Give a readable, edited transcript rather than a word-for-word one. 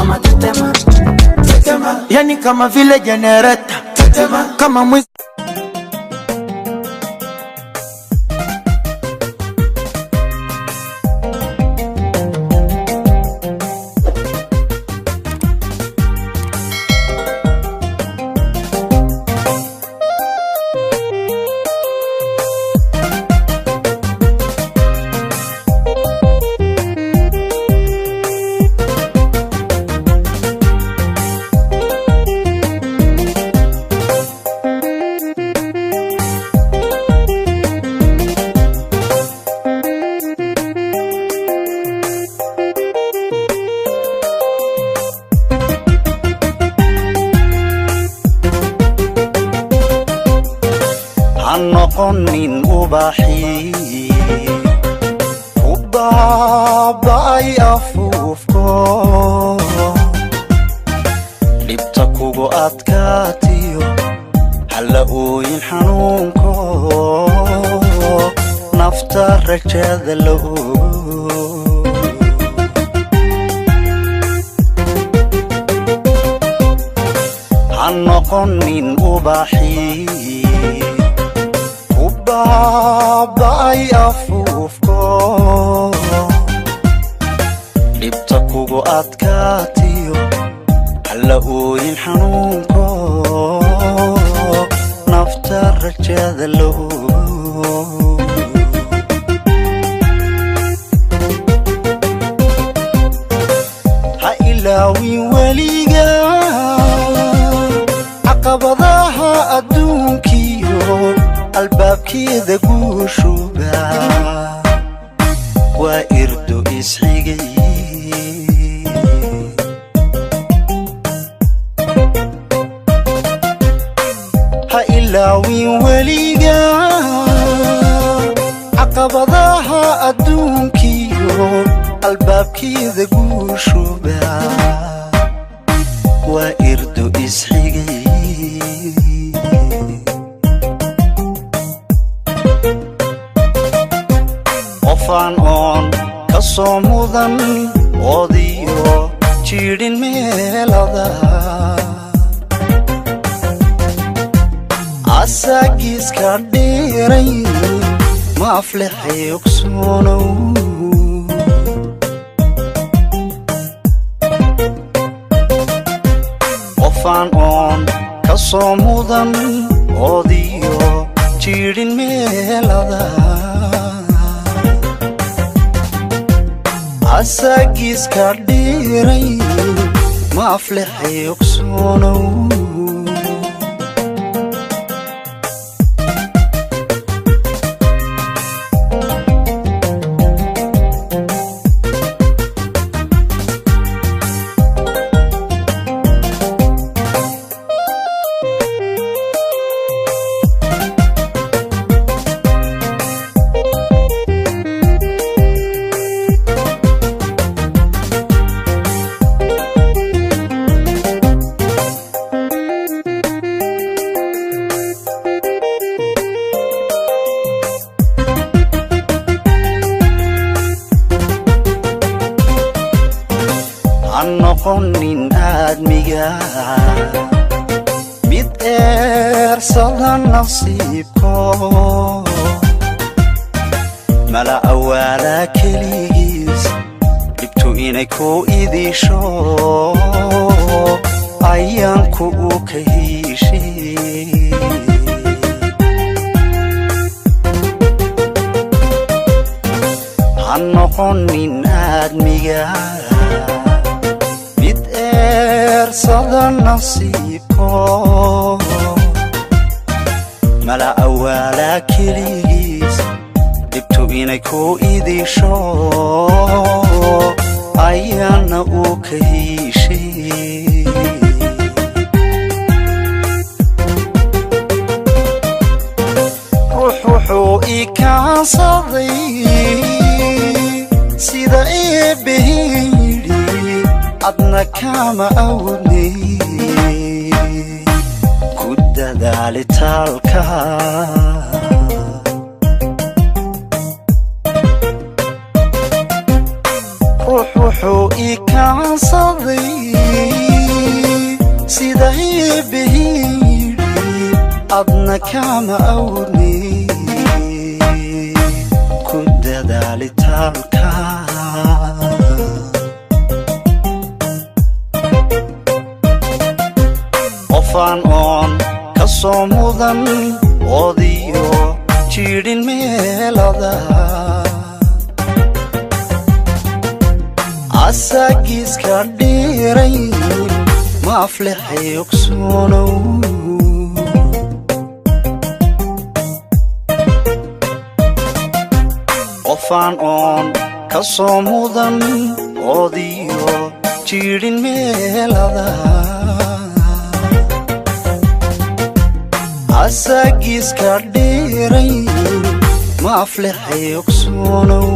mama tetema, tetema. Yani kama vile generator, tetema. Kama mwizi noqonin ubaxi ubaabay afuufko dhibta kugu adkaatiyo halla ooyin xanuunko nafta rajada loo noqonin ubaxi باي أفوفكو dhibta kugu adkaatiyo halla ooyin xanuunko nafta rajada loo ha ilaawin weliga caqabadaha adduunkiyo albaabkeeda guushuba waa irdo isxigay ha ilaawin weliga caqabadaha adduunkiyo albaabkeeda guushuba waa irdo isxigay qofaan oon ka soo mudan oodiyo jiidhin meelada asagiiska dheeray ma aflexay ogsoonow qofaan oon ka soo mudan oodiyo jiidhin meelada asagiiska dheeray ma aflexay ogsoonow noqonin aadmiga mid eersada nasiibko mala awaala keligiis dhibtu inay ku idisho ayaanku u ka heshay ha noqonin aadmiga صدى نصيبكو ملا أولا كليس دبتو إنكو إذي شو أيانا أوكيشي روحو إيكا صدي سيدا إيبهيلي أدنى كما أودني كنت دالي تالكا روحو إيكا صدي adna kama awni ku dadaalitaalka qofaan oon ka soo mudan oodiyo jirin meelada asagiiska dhiray ma aflixay ogsoonow qofaan oon ka soo mudan oodiyo jirin meelada asagiiska dhiray ma aflixay ogsoonow